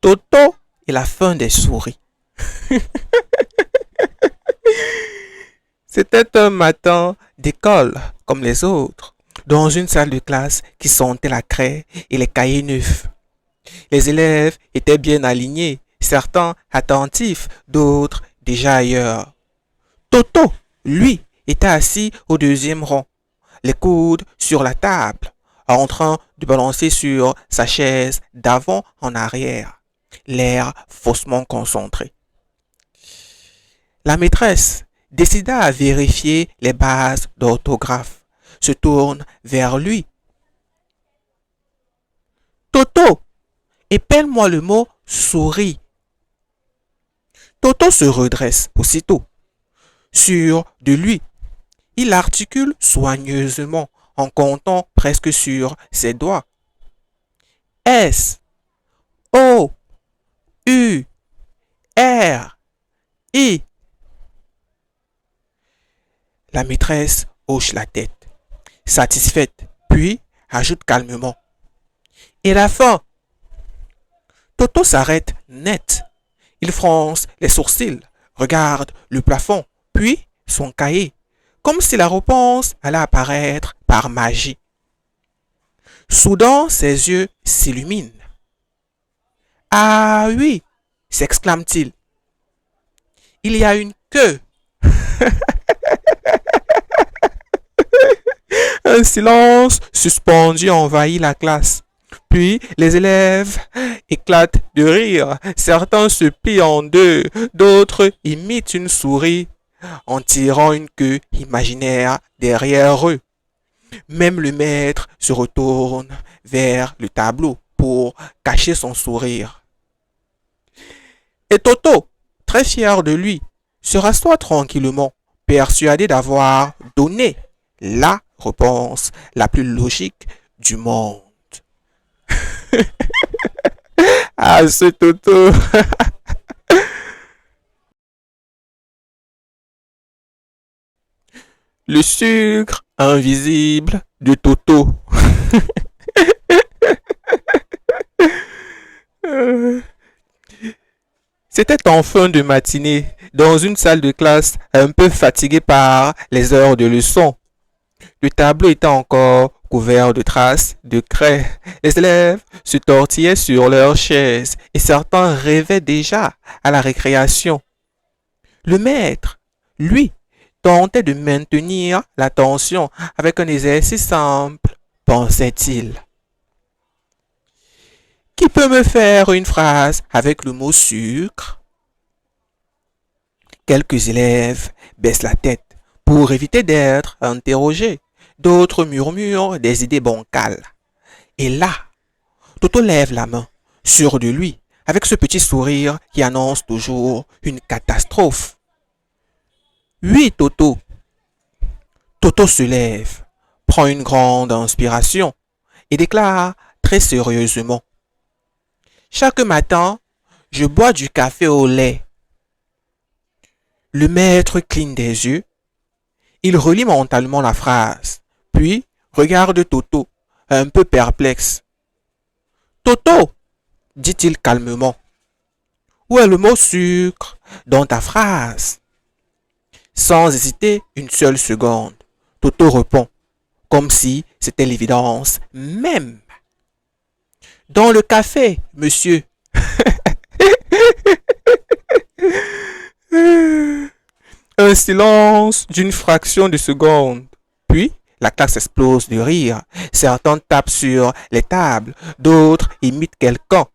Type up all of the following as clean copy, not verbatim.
Toto et la fin des souris. C'était un matin d'école comme les autres, dans une salle de classe qui sentait la craie et les cahiers neufs. Les élèves étaient bien alignés, certains attentifs, d'autres déjà ailleurs. Toto, lui, était assis au deuxième rang, les coudes sur la table, en train de balancer sur sa chaise d'avant en arrière, l'air faussement concentré. La maîtresse décida à vérifier les bases d'orthographe, se tourne vers lui. Toto, épelle-moi le mot souris. Toto se redresse aussitôt. Sûr de lui, il articule soigneusement en comptant presque sur ses doigts. S, O, U, R, I. La maîtresse hoche la tête, satisfaite, puis ajoute calmement. Et la fin? Toto s'arrête net. Il fronce les sourcils, regarde le plafond, puis son cahier, comme si la réponse allait apparaître par magie. Soudain, ses yeux s'illuminent. Ah oui, s'exclame-t-il. Il y a une queue. Un silence suspendu envahit la classe. Puis les élèves éclatent de rire. Certains se plient en deux, d'autres imitent une souris en tirant une queue imaginaire derrière eux. Même le maître se retourne vers le tableau pour cacher son sourire. Et Toto, très fier de lui, se rassoit tranquillement, persuadé d'avoir donné la réponse la plus logique du monde. Ah, ce Toto! Le sucre invisible de Toto. C'était en fin de matinée, dans une salle de classe un peu fatiguée par les heures de leçon. Le tableau était encore couvert de traces de craie. Les élèves se tortillaient sur leurs chaises et certains rêvaient déjà à la récréation. Le maître, lui, tentait de maintenir l'attention avec un exercice simple, pensait-il. Qui peut me faire une phrase avec le mot sucre? Quelques élèves baissent la tête pour éviter d'être interrogés. D'autres murmurent des idées bancales. Et là, Toto lève la main, sûr de lui, avec ce petit sourire qui annonce toujours une catastrophe. Oui, Toto. Toto se lève, prend une grande inspiration et déclare très sérieusement. Chaque matin, je bois du café au lait. Le maître cligne des yeux. Il relit mentalement la phrase, puis regarde Toto, un peu perplexe. Toto, dit-il calmement, où est le mot sucre dans ta phrase? Sans hésiter une seule seconde, Toto répond, comme si c'était l'évidence même. Dans le café, monsieur. Un silence d'une fraction de seconde. Puis, la classe explose de rire. Certains tapent sur les tables, d'autres imitent quelqu'un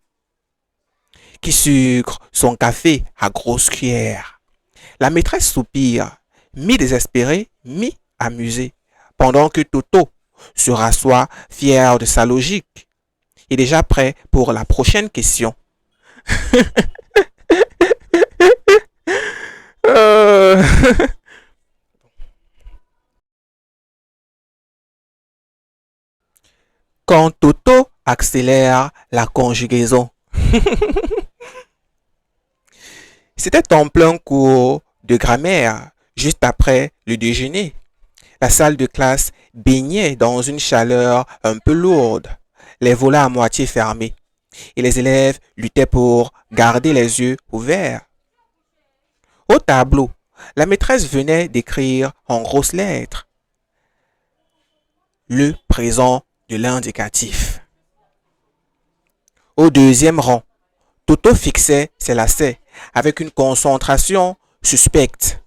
qui sucre son café à grosses cuillères. La maîtresse soupire, mi-désespérée, mi-amusée, pendant que Toto se rassoit fier de sa logique et déjà prêt pour la prochaine question. Euh, Quand Toto accélère la conjugaison. C'était en plein cours de grammaire, juste après le déjeuner. La salle de classe baignait dans une chaleur un peu lourde, les volets à moitié fermés. et les élèves luttaient pour garder les yeux ouverts. Au tableau, la maîtresse venait d'écrire en grosses lettres le présent de l'indicatif. Au deuxième rang, Toto fixait ses lacets avec une concentration suspecte.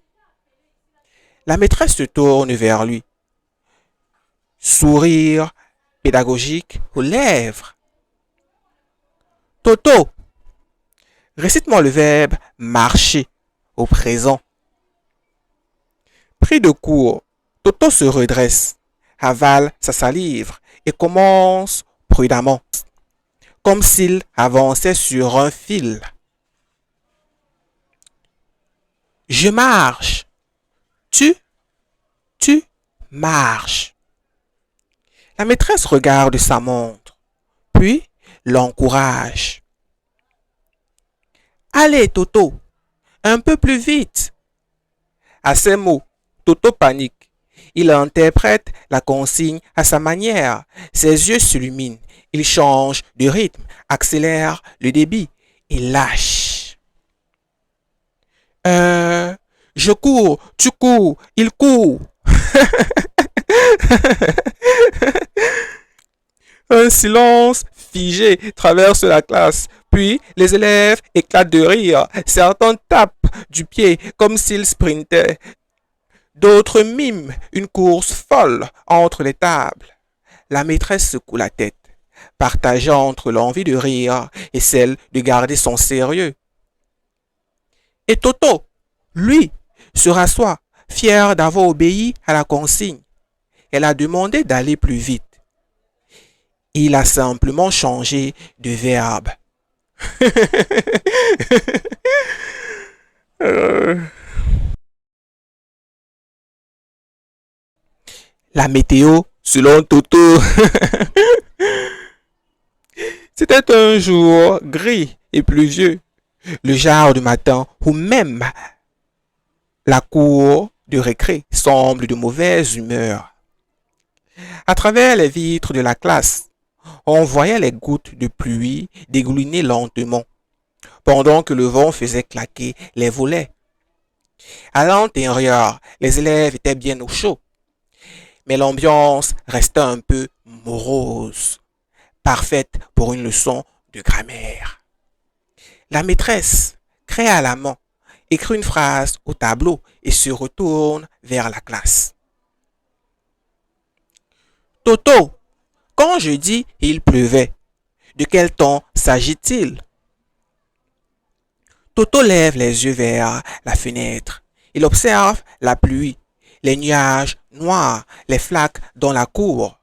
La maîtresse se tourne vers lui. Sourire pédagogique aux lèvres. Toto, récite-moi le verbe marcher au présent. Pris de court, Toto se redresse, avale sa salive et commence prudemment, comme s'il avançait sur un fil. Je marche. Tu marches. La maîtresse regarde sa montre, puis l'encourage. Allez, Toto, un peu plus vite. À ces mots, Toto panique. Il interprète la consigne à sa manière. Ses yeux s'illuminent. Il change de rythme, accélère le débit et lâche. Je cours, tu cours, il court. Un silence figé traverse la classe. Puis les élèves éclatent de rire. Certains tapent du pied comme s'ils sprintaient. D'autres miment une course folle entre les tables. La maîtresse secoue la tête, partageant entre l'envie de rire et celle de garder son sérieux. Et Toto, lui, se rassoit, fier d'avoir obéi à la consigne. Elle a demandé d'aller plus vite. Il a simplement changé de verbe. La météo, selon Toto, c'était un jour gris et pluvieux, le genre du matin où même la cour de récré semble de mauvaise humeur. À travers les vitres de la classe, on voyait les gouttes de pluie dégouliner lentement, pendant que le vent faisait claquer les volets. À l'intérieur, les élèves étaient bien au chaud, mais l'ambiance restait un peu morose, parfaite pour une leçon de grammaire. La maîtresse, crée à la main, écrit une phrase au tableau et se retourne vers la classe. Toto, quand je dis il pleuvait, de quel temps s'agit-il? Toto lève les yeux vers la fenêtre. Il observe la pluie, les nuages noirs, les flaques dans la cour.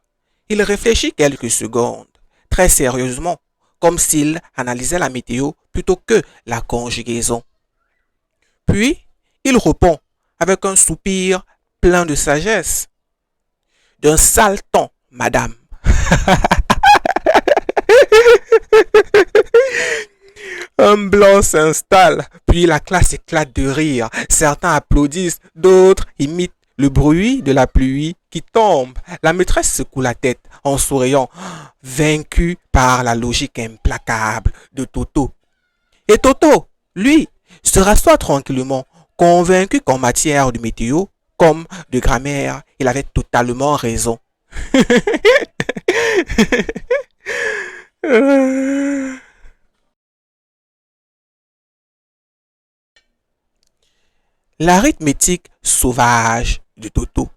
Il réfléchit quelques secondes, très sérieusement, comme s'il analysait la météo plutôt que la conjugaison. Puis, il répond avec un soupir plein de sagesse. D'un sale ton, madame. Un blanc s'installe, puis la classe éclate de rire. Certains applaudissent, d'autres imitent le bruit de la pluie qui tombe. La maîtresse secoue la tête en souriant, vaincue par la logique implacable de Toto. Et Toto, lui, se rassoit tranquillement, convaincu qu'en matière de météo, comme de grammaire, il avait totalement raison. L'arithmétique sauvage de Toto.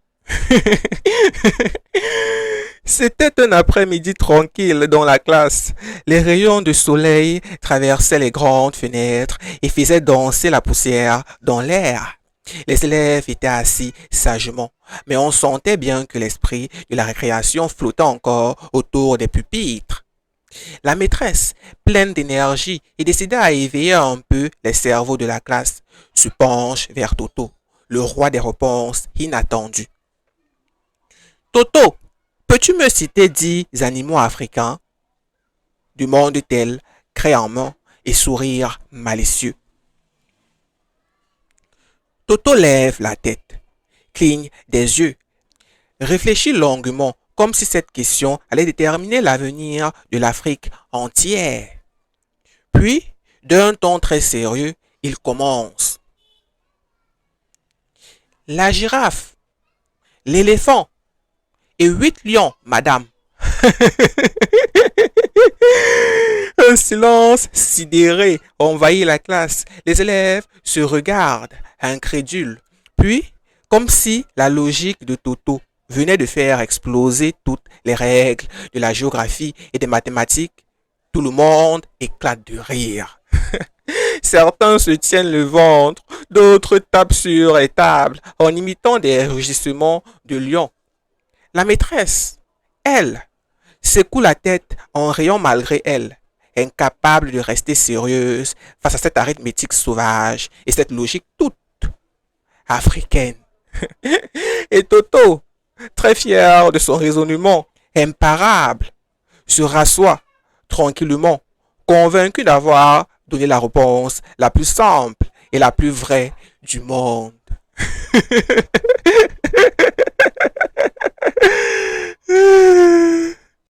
C'était un après-midi tranquille dans la classe. Les rayons de soleil traversaient les grandes fenêtres et faisaient danser la poussière dans l'air. Les élèves étaient assis sagement, mais on sentait bien que l'esprit de la récréation flottait encore autour des pupitres. La maîtresse, pleine d'énergie et décidée à éveiller un peu les cerveaux de la classe, se penche vers Toto, le roi des réponses inattendues. Toto, peux-tu me citer 10 animaux africains? Demande-t-elle, craie en main et sourire malicieux. Toto lève la tête, cligne des yeux, réfléchit longuement comme si cette question allait déterminer l'avenir de l'Afrique entière. Puis, d'un ton très sérieux, il commence. La girafe, l'éléphant et 8 lions, madame. Un silence sidéré envahit la classe. Les élèves se regardent, incrédules. Puis, comme si la logique de Toto venait de faire exploser toutes les règles de la géographie et des mathématiques, tout le monde éclate de rire. Certains se tiennent le ventre, d'autres tapent sur les tables en imitant des rugissements de lions. La maîtresse, elle, secoue la tête en riant malgré elle, incapable de rester sérieuse face à cette arithmétique sauvage et cette logique toute africaine. Et Toto, très fier de son raisonnement imparable, se rassoit tranquillement, convaincu d'avoir donné la réponse la plus simple et la plus vraie du monde.